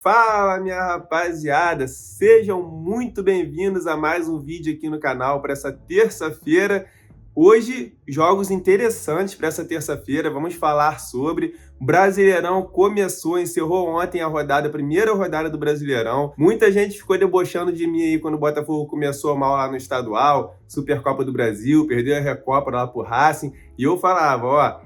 Fala, minha rapaziada! Sejam muito bem-vindos a mais um vídeo aqui no canal para essa terça-feira. Hoje, jogos interessantes para essa terça-feira. Vamos falar sobre o Brasileirão. Encerrou ontem a primeira rodada do Brasileirão. Muita gente ficou debochando de mim aí quando o Botafogo começou mal lá no estadual, Supercopa do Brasil, perdeu a Recopa lá pro Racing. E eu falava, ó,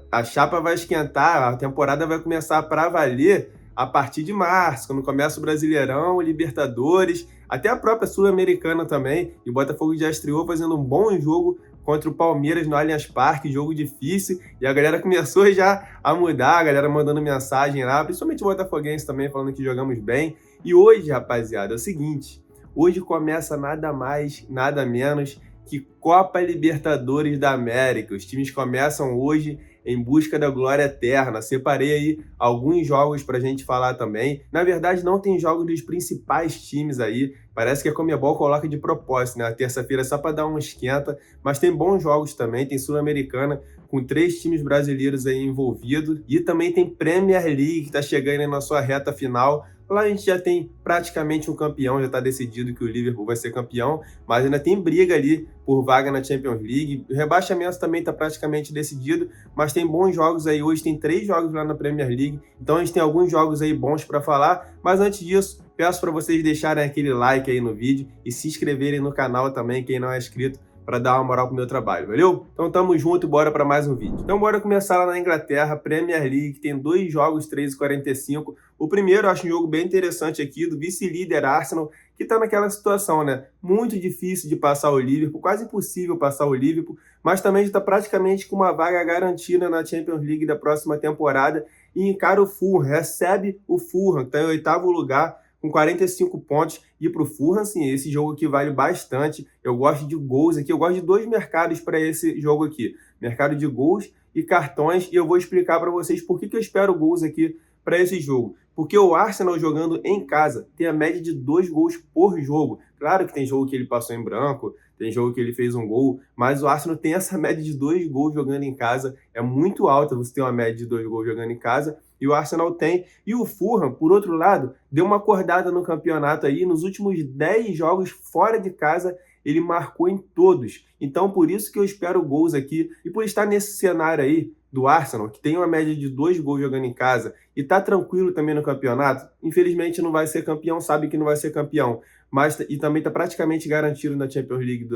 a chapa vai esquentar, a temporada vai começar para valer a partir de março, quando começa o Brasileirão, o Libertadores, até a própria Sul-Americana também. E o Botafogo já estreou fazendo um bom jogo contra o Palmeiras no Allianz Parque, jogo difícil, e a galera começou já a mudar, a galera mandando mensagem lá, principalmente o botafoguense também, falando que jogamos bem. E hoje, rapaziada, é o seguinte, hoje começa nada mais, nada menos que Copa Libertadores da América. Os times começam hoje em busca da glória eterna. Separei aí alguns jogos para a gente falar também. Na verdade, não tem jogos dos principais times aí. Parece que a Conmebol coloca de propósito, né? A terça-feira só para dar um esquenta. Mas tem bons jogos também. Tem Sul-Americana com 3 times brasileiros aí envolvidos. E também tem Premier League que está chegando aí na sua reta final. Lá a gente já tem praticamente um campeão, já está decidido que o Liverpool vai ser campeão, mas ainda tem briga ali por vaga na Champions League. O rebaixamento também está praticamente decidido, mas tem bons jogos aí. Hoje tem 3 jogos lá na Premier League, então a gente tem alguns jogos aí bons para falar. Mas antes disso, peço para vocês deixarem aquele like aí no vídeo e se inscreverem no canal também, quem não é inscrito, para dar uma moral pro meu trabalho, valeu? Então tamo junto e bora para mais um vídeo. Então bora começar lá na Inglaterra, Premier League, tem 2 jogos, 3h45. O primeiro eu acho um jogo bem interessante aqui, do vice-líder Arsenal, que tá naquela situação, né? Muito difícil de passar o Liverpool, quase impossível passar o Liverpool, mas também está praticamente com uma vaga garantida na Champions League da próxima temporada e encara o Fulham, recebe o Fulham, que tá em 8º lugar, com 45 pontos, e para o Fulham, assim, esse jogo aqui vale bastante. Eu gosto de gols aqui, eu gosto de 2 mercados para esse jogo aqui, mercado de gols e cartões, e eu vou explicar para vocês por que eu espero gols aqui para esse jogo. Porque o Arsenal jogando em casa tem a média de 2 gols por jogo. Claro que tem jogo que ele passou em branco, tem jogo que ele fez um gol, mas o Arsenal tem essa média de 2 gols jogando em casa, é muito alta você ter uma média de 2 gols jogando em casa, e o Arsenal tem. E o Fulham, por outro lado, deu uma acordada no campeonato aí, nos últimos 10 jogos fora de casa, ele marcou em todos. Então, por isso que eu espero gols aqui, e por estar nesse cenário aí do Arsenal, que tem uma média de 2 gols jogando em casa, e tá tranquilo também no campeonato, infelizmente não vai ser campeão, sabe que não vai ser campeão, mas e também está praticamente garantido na Champions League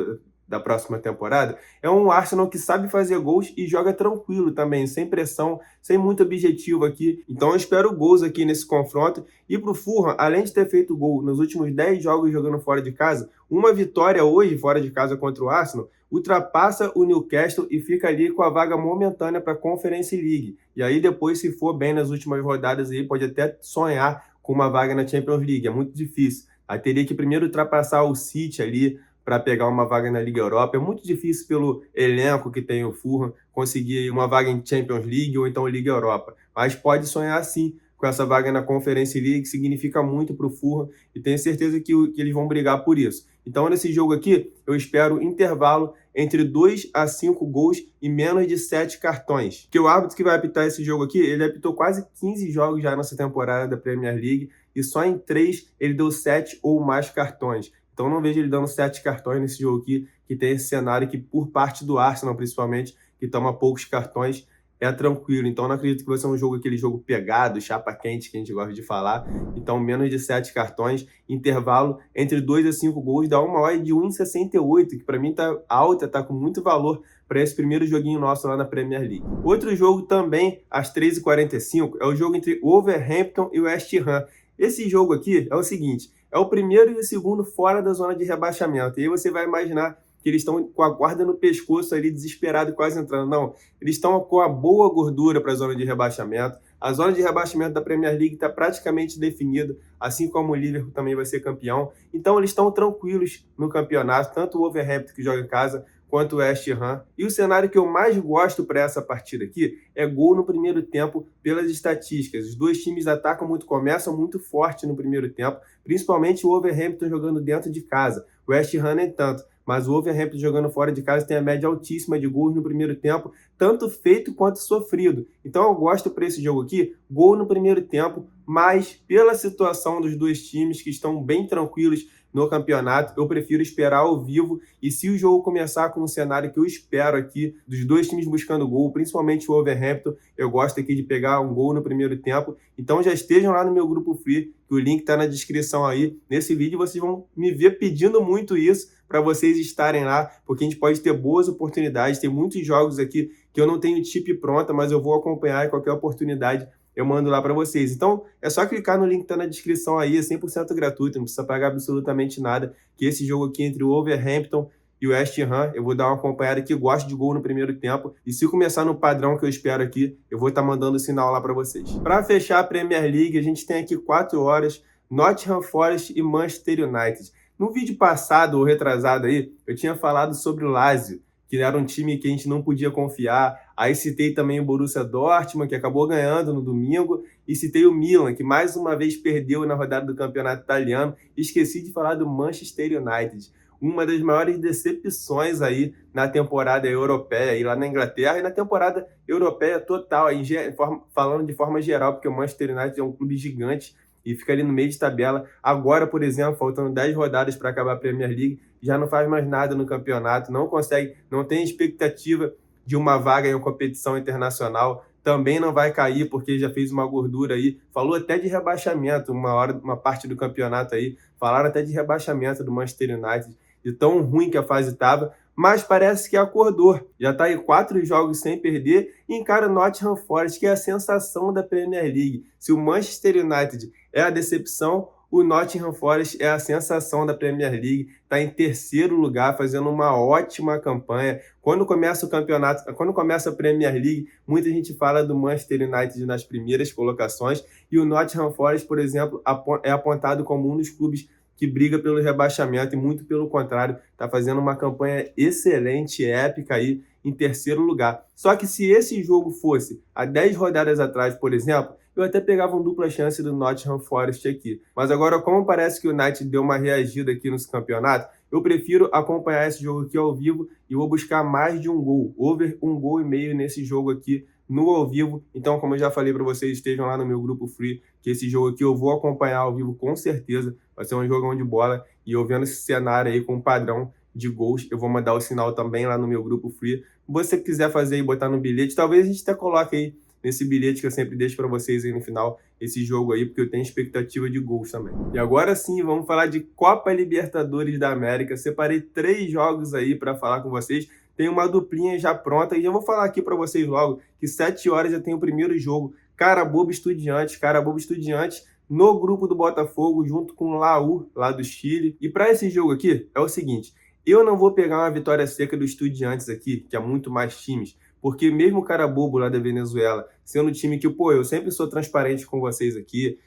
da próxima temporada. É um Arsenal que sabe fazer gols e joga tranquilo também, sem pressão, sem muito objetivo aqui. Então eu espero gols aqui nesse confronto. E para o Fulham, além de ter feito gol nos últimos 10 jogos jogando fora de casa, uma vitória hoje fora de casa contra o Arsenal ultrapassa o Newcastle e fica ali com a vaga momentânea para a Conference League. E aí depois, se for bem nas últimas rodadas, aí pode até sonhar com uma vaga na Champions League. É muito difícil. Aí teria que primeiro ultrapassar o City ali para pegar uma vaga na Liga Europa. É muito difícil pelo elenco que tem o Fulham conseguir uma vaga em Champions League ou então Liga Europa. Mas pode sonhar sim com essa vaga na Conference League, que significa muito para o Fulham, e tenho certeza que eles vão brigar por isso. Então, nesse jogo aqui, eu espero intervalo entre 2 a 5 gols e menos de 7 cartões. Porque o árbitro que vai apitar esse jogo aqui, ele apitou quase 15 jogos já nessa temporada da Premier League, e só em 3 ele deu 7 ou mais cartões. Então não vejo ele dando 7 cartões nesse jogo aqui, que tem esse cenário que, por parte do Arsenal principalmente, que toma poucos cartões, é tranquilo. Então não acredito que vai ser um jogo, aquele jogo pegado, chapa quente, que a gente gosta de falar. Então menos de 7 cartões, intervalo entre 2 a 5 gols, dá uma odd de 1,68, que para mim tá alta, tá com muito valor para esse primeiro joguinho nosso lá na Premier League. Outro jogo também, às 3h45, é o jogo entre Wolverhampton e o West Ham. Esse jogo aqui é o seguinte, é o primeiro e o segundo fora da zona de rebaixamento. E aí você vai imaginar que eles estão com a guarda no pescoço ali, desesperado, quase entrando. Não, eles estão com a boa gordura para a zona de rebaixamento. A zona de rebaixamento da Premier League está praticamente definida, assim como o Liverpool também vai ser campeão. Então eles estão tranquilos no campeonato, tanto o Wolverhampton, que joga em casa, quanto o West Ham. E o cenário que eu mais gosto para essa partida aqui é gol no primeiro tempo pelas estatísticas. Os dois times atacam muito, começam muito forte no primeiro tempo, principalmente o Wolverhampton jogando dentro de casa. O West Ham nem tanto. mas o Wolverhampton jogando fora de casa tem a média altíssima de gols no primeiro tempo, tanto feito quanto sofrido. Então eu gosto para esse jogo aqui, gol no primeiro tempo, mas pela situação dos dois times que estão bem tranquilos no campeonato, eu prefiro esperar ao vivo, e se o jogo começar com um cenário que eu espero aqui, dos dois times buscando gol, principalmente o Wolverhampton, eu gosto aqui de pegar um gol no primeiro tempo. Então já estejam lá no meu grupo free, que o link está na descrição aí. Nesse vídeo vocês vão me ver pedindo muito isso, para vocês estarem lá, porque a gente pode ter boas oportunidades. Tem muitos jogos aqui que eu não tenho tip pronta, mas eu vou acompanhar em qualquer oportunidade eu mando lá para vocês. Então, é só clicar no link que tá na descrição aí, é 100% gratuito, não precisa pagar absolutamente nada, que esse jogo aqui entre o Wolverhampton e o West Ham, eu vou dar uma acompanhada aqui, gosto de gol no primeiro tempo, e se começar no padrão que eu espero aqui, eu vou estar mandando sinal lá para vocês. Para fechar a Premier League, a gente tem aqui 4 horas, Nottingham Forest e Manchester United. No vídeo passado, ou retrasado aí, eu tinha falado sobre o Lazio, que era um time que a gente não podia confiar. Aí citei também o Borussia Dortmund, que acabou ganhando no domingo, e citei o Milan, que mais uma vez perdeu na rodada do campeonato italiano. Esqueci de falar do Manchester United, uma das maiores decepções aí na temporada europeia, aí lá na Inglaterra, e na temporada europeia total, aí, falando de forma geral, porque o Manchester United é um clube gigante, e fica ali no meio de tabela. Agora, por exemplo, faltando 10 rodadas para acabar a Premier League, já não faz mais nada no campeonato, não consegue, não tem expectativa de uma vaga em uma competição internacional, também não vai cair porque já fez uma gordura aí, falou até de rebaixamento, uma parte do campeonato aí, falaram até de rebaixamento do Manchester United, de tão ruim que a fase estava, mas parece que acordou. Já está aí 4 jogos sem perder e encara o Nottingham Forest, que é a sensação da Premier League. Se o Manchester United é a decepção, o Nottingham Forest é a sensação da Premier League, está em terceiro lugar, fazendo uma ótima campanha. Quando começa o campeonato, quando começa a Premier League, muita gente fala do Manchester United nas primeiras colocações, e o Nottingham Forest, por exemplo, é apontado como um dos clubes que briga pelo rebaixamento, e muito pelo contrário, está fazendo uma campanha excelente, épica aí, em terceiro lugar. Só que se esse jogo fosse há 10 rodadas atrás, por exemplo, eu até pegava uma dupla chance do Nottingham Forest aqui. Mas agora, como parece que o United deu uma reagida aqui nesse campeonato, eu prefiro acompanhar esse jogo aqui ao vivo e vou buscar mais de um gol, over 1,5 gols nesse jogo aqui no ao vivo. Então, como eu já falei para vocês, estejam lá no meu grupo free, que esse jogo aqui eu vou acompanhar ao vivo com certeza. Vai ser um jogão de bola, e eu vendo esse cenário aí com um padrão de gols, eu vou mandar o sinal também lá no meu grupo free. Se você quiser fazer e botar no bilhete, talvez a gente até coloque aí nesse bilhete que eu sempre deixo para vocês aí no final, esse jogo aí, porque eu tenho expectativa de gols também. E agora sim, vamos falar de Copa Libertadores da América. Separei 3 jogos aí para falar com vocês. Tem uma duplinha já pronta, e eu vou falar aqui para vocês logo que 7 horas já tem o primeiro jogo, Carabobo Estudiantes no grupo do Botafogo, junto com o Laú, lá do Chile. E para esse jogo aqui, é o seguinte, eu não vou pegar uma vitória seca do Estudiantes aqui, que é muito mais times, porque mesmo o Carabobo lá da Venezuela, sendo um time que, pô, eu sempre sou transparente com vocês aqui,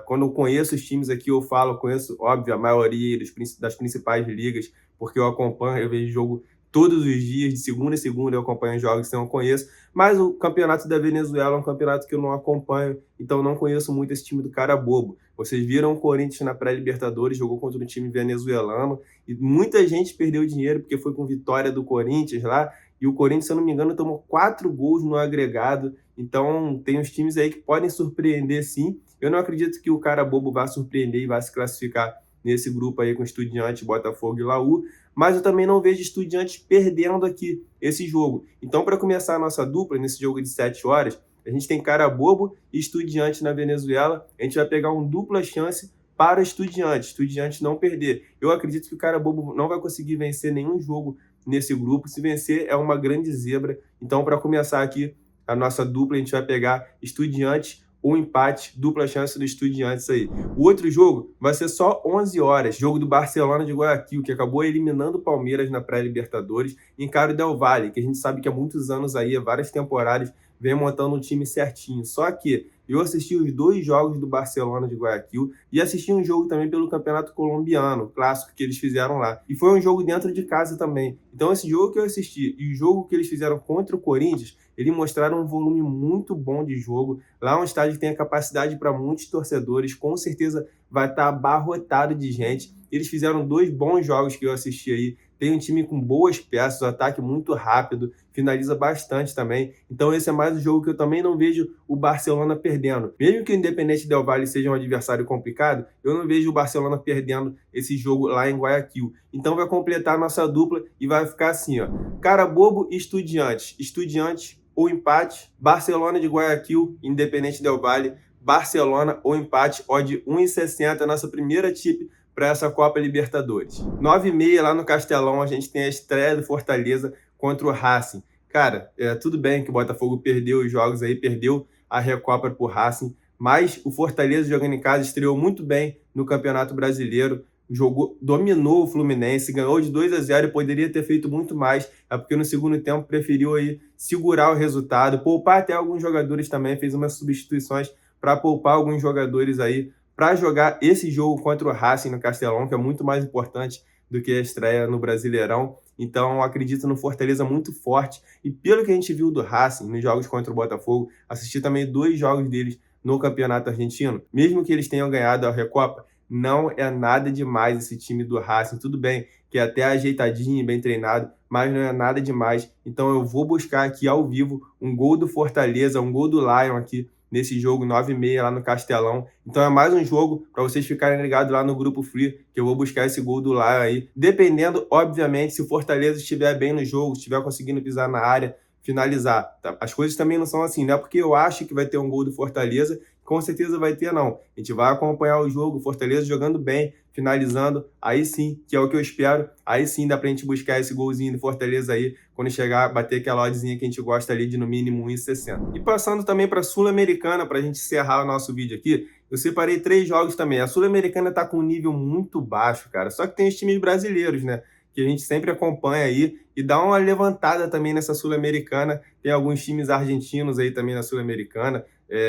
quando eu conheço os times aqui, eu falo, conheço, óbvio, a maioria das principais ligas, porque eu acompanho, eu vejo jogo todos os dias, de segunda a segunda eu acompanho jogos que eu não conheço, mas o campeonato da Venezuela é um campeonato que eu não acompanho, então não conheço muito esse time do Carabobo. Vocês viram o Corinthians na pré-Libertadores, jogou contra um time venezuelano, e muita gente perdeu dinheiro porque foi com vitória do Corinthians lá, e o Corinthians, se eu não me engano, tomou 4 gols no agregado. Então tem uns times aí que podem surpreender sim. Eu não acredito que o Carabobo vá surpreender e vá se classificar nesse grupo aí com Estudiantes, Botafogo e Laú, mas eu também não vejo Estudiantes perdendo aqui esse jogo. Então, para começar a nossa dupla nesse jogo de 7 horas, a gente tem Carabobo e Estudiantes na Venezuela. A gente vai pegar uma dupla chance para Estudiantes não perder. Eu acredito que o Carabobo não vai conseguir vencer nenhum jogo nesse grupo. Se vencer, é uma grande zebra. Então, para começar aqui a nossa dupla, a gente vai pegar Estudiantes ou empate, dupla chance do Estudiantes aí. O outro jogo vai ser só 11 horas, jogo do Barcelona de Guayaquil, que acabou eliminando o Palmeiras na pré-Libertadores, encara o Del Valle, que a gente sabe que há muitos anos aí, há várias temporadas, vem montando um time certinho. Só que eu assisti os 2 jogos do Barcelona de Guayaquil e assisti um jogo também pelo Campeonato Colombiano, clássico que eles fizeram lá. E foi um jogo dentro de casa também. Então esse jogo que eu assisti e o jogo que eles fizeram contra o Corinthians, eles mostraram um volume muito bom de jogo. Lá é um estádio que tem a capacidade para muitos torcedores, com certeza vai estar abarrotado de gente. Eles fizeram 2 bons jogos que eu assisti aí. Tem um time com boas peças, um ataque muito rápido, finaliza bastante também. Então esse é mais um jogo que eu também não vejo o Barcelona perdendo. Mesmo que o Independente Del Valle seja um adversário complicado, eu não vejo o Barcelona perdendo esse jogo lá em Guayaquil. Então vai completar a nossa dupla e vai ficar assim, ó. Cara bobo e Estudiantes. Estudiantes ou empate. Barcelona de Guayaquil, Independente Del Valle. Barcelona ou empate, odd 1,60, nossa primeira tip para essa Copa Libertadores. 9h30 lá no Castelão, a gente tem a estreia do Fortaleza contra o Racing. Cara, tudo bem que o Botafogo perdeu os jogos aí, perdeu a Recopa pro Racing, mas o Fortaleza jogando em casa estreou muito bem no Campeonato Brasileiro, jogou, dominou o Fluminense, ganhou de 2-0 e poderia ter feito muito mais, é porque no segundo tempo preferiu aí segurar o resultado, poupar até alguns jogadores também, fez umas substituições para poupar alguns jogadores aí, para jogar esse jogo contra o Racing no Castelão, que é muito mais importante do que a estreia no Brasileirão. Então, acredito no Fortaleza muito forte. E pelo que a gente viu do Racing nos jogos contra o Botafogo, assisti também 2 jogos deles no Campeonato Argentino. Mesmo que eles tenham ganhado a Recopa, não é nada demais esse time do Racing. Tudo bem que é até ajeitadinho, bem treinado, mas não é nada demais. Então, eu vou buscar aqui ao vivo um gol do Fortaleza, um gol do Lion aqui, nesse jogo 9h30 lá no Castelão. Então é mais um jogo para vocês ficarem ligados lá no Grupo Free, que eu vou buscar esse gol do Lion aí. Dependendo, obviamente, se o Fortaleza estiver bem no jogo, estiver conseguindo pisar na área, finalizar. Tá? As coisas também não são assim, não é porque eu acho que vai ter um gol do Fortaleza, com certeza vai ter, não. A gente vai acompanhar o jogo, o Fortaleza jogando bem, finalizando, aí sim, que é o que eu espero, aí sim dá pra gente buscar esse golzinho do Fortaleza aí, quando chegar, bater aquela oddzinha que a gente gosta ali de no mínimo 1,60. E passando também pra Sul-Americana, pra gente encerrar o nosso vídeo aqui, eu separei 3 jogos também. A Sul-Americana tá com um nível muito baixo, cara, só que tem os times brasileiros, né, que a gente sempre acompanha aí, e dá uma levantada também nessa Sul-Americana. Tem alguns times argentinos aí também na Sul-Americana.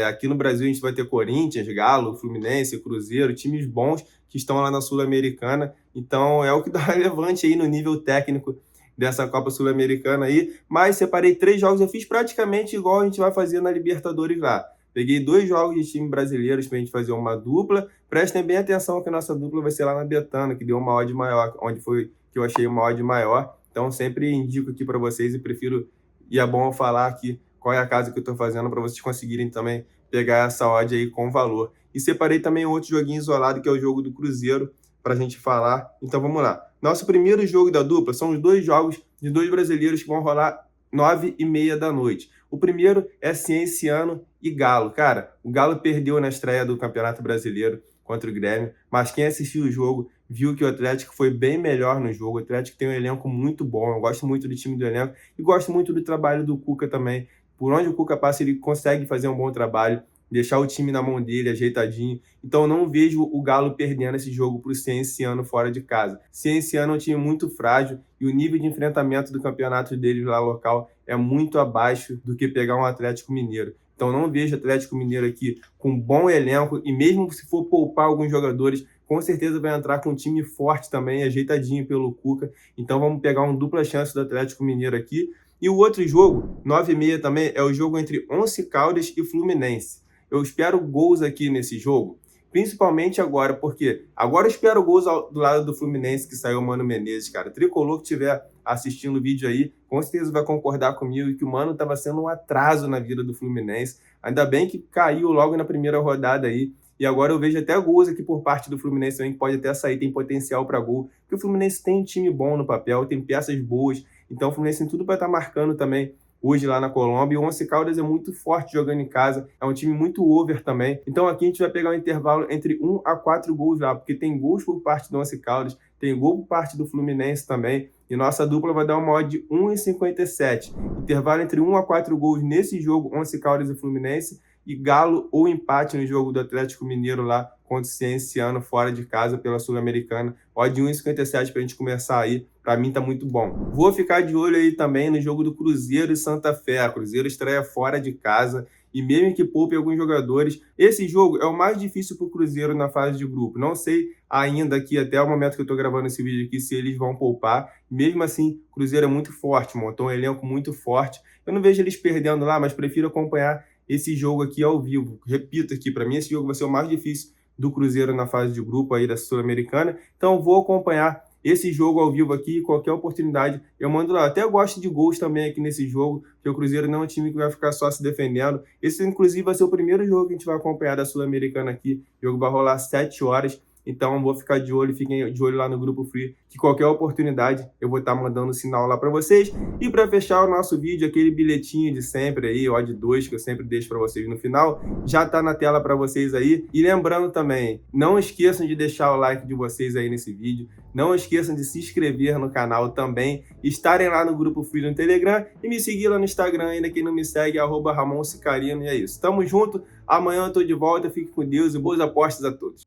Aqui no Brasil a gente vai ter Corinthians, Galo, Fluminense, Cruzeiro, times bons que estão lá na Sul-Americana. Então é o que dá relevante aí no nível técnico dessa Copa Sul-Americana aí. Mas separei 3 jogos, eu fiz praticamente igual a gente vai fazer na Libertadores lá. Peguei 2 jogos de time brasileiros pra gente fazer uma dupla. Prestem bem atenção que a nossa dupla vai ser lá na Betano, que deu uma odd maior, onde foi que eu achei uma odd maior. Então sempre indico aqui para vocês e prefiro, e é bom eu falar aqui qual é a casa que eu estou fazendo para vocês conseguirem também pegar essa odd aí com valor. E separei também outro joguinho isolado, que é o jogo do Cruzeiro, para a gente falar. Então vamos lá. Nosso primeiro jogo da dupla são os 2 jogos de 2 brasileiros que vão rolar 9h30 da noite. O primeiro é Cienciano e Galo. Cara, o Galo perdeu na estreia do Campeonato Brasileiro contra o Grêmio, mas quem assistiu o jogo viu que o Atlético foi bem melhor no jogo. O Atlético tem um elenco muito bom, eu gosto muito do time do elenco e gosto muito do trabalho do Cuca também. Por onde o Cuca passa, ele consegue fazer um bom trabalho, deixar o time na mão dele, ajeitadinho. Então eu não vejo o Galo perdendo esse jogo para o Cienciano fora de casa. Cienciano é um time muito frágil e o nível de enfrentamento do campeonato deles lá local é muito abaixo do que pegar um Atlético Mineiro. Então não vejo Atlético Mineiro aqui com um bom elenco, e mesmo se for poupar alguns jogadores, com certeza vai entrar com um time forte também, ajeitadinho pelo Cuca. Então vamos pegar uma dupla chance do Atlético Mineiro aqui. E o outro jogo, 9h30 também, é o jogo entre Once Caldas e Fluminense. Eu espero gols aqui nesse jogo, principalmente agora, porque agora eu espero gols do lado do Fluminense, que saiu o Mano Menezes, cara. Tricolor que estiver assistindo o vídeo aí, com certeza vai concordar comigo que o Mano estava sendo um atraso na vida do Fluminense. Ainda bem que caiu logo na primeira rodada aí, e agora eu vejo até gols aqui por parte do Fluminense também, que pode até sair, tem potencial para gol, porque o Fluminense tem um time bom no papel, tem peças boas, então o Fluminense tem tudo para estar marcando também hoje lá na Colômbia. E o Once Caldas é muito forte jogando em casa, é um time muito over também. Então aqui a gente vai pegar um intervalo entre 1 a 4 gols lá, porque tem gols por parte do Once Caldas, tem gol por parte do Fluminense também, e nossa dupla vai dar uma odd de 1,57. Intervalo entre 1 a 4 gols nesse jogo, Once Caldas e Fluminense, e Galo ou empate no jogo do Atlético Mineiro lá contra o Cienciano fora de casa pela Sul-Americana. Odd 1,57 para a gente começar aí. Para mim tá muito bom. Vou ficar de olho aí também no jogo do Cruzeiro e Santa Fé. A Cruzeiro estreia fora de casa e mesmo que poupe alguns jogadores. Esse jogo é o mais difícil para o Cruzeiro na fase de grupo. Não sei ainda aqui, até o momento que eu estou gravando esse vídeo aqui, se eles vão poupar. Mesmo assim, o Cruzeiro é muito forte, montou um elenco muito forte. Eu não vejo eles perdendo lá, mas prefiro acompanhar esse jogo aqui ao vivo. Repito aqui, para mim esse jogo vai ser o mais difícil do Cruzeiro na fase de grupo aí da Sul-Americana. Então vou acompanhar esse jogo ao vivo aqui, qualquer oportunidade eu mando lá. Até gosto de gols também aqui nesse jogo, porque o Cruzeiro não é um time que vai ficar só se defendendo. Esse, inclusive, vai ser o primeiro jogo que a gente vai acompanhar da Sul-Americana aqui. O jogo vai rolar às 7 horas. Então, vou ficar de olho, fiquem de olho lá no Grupo Free, que qualquer oportunidade eu vou estar mandando sinal lá para vocês. E para fechar o nosso vídeo, aquele bilhetinho de sempre aí, odd 2, que eu sempre deixo para vocês no final, já está na tela para vocês aí. E lembrando também, não esqueçam de deixar o like de vocês aí nesse vídeo, não esqueçam de se inscrever no canal também, estarem lá no Grupo Free no Telegram e me seguir lá no Instagram ainda, quem não me segue, @RamonCicarino, e é isso. Tamo junto, amanhã eu tô de volta, fique com Deus e boas apostas a todos.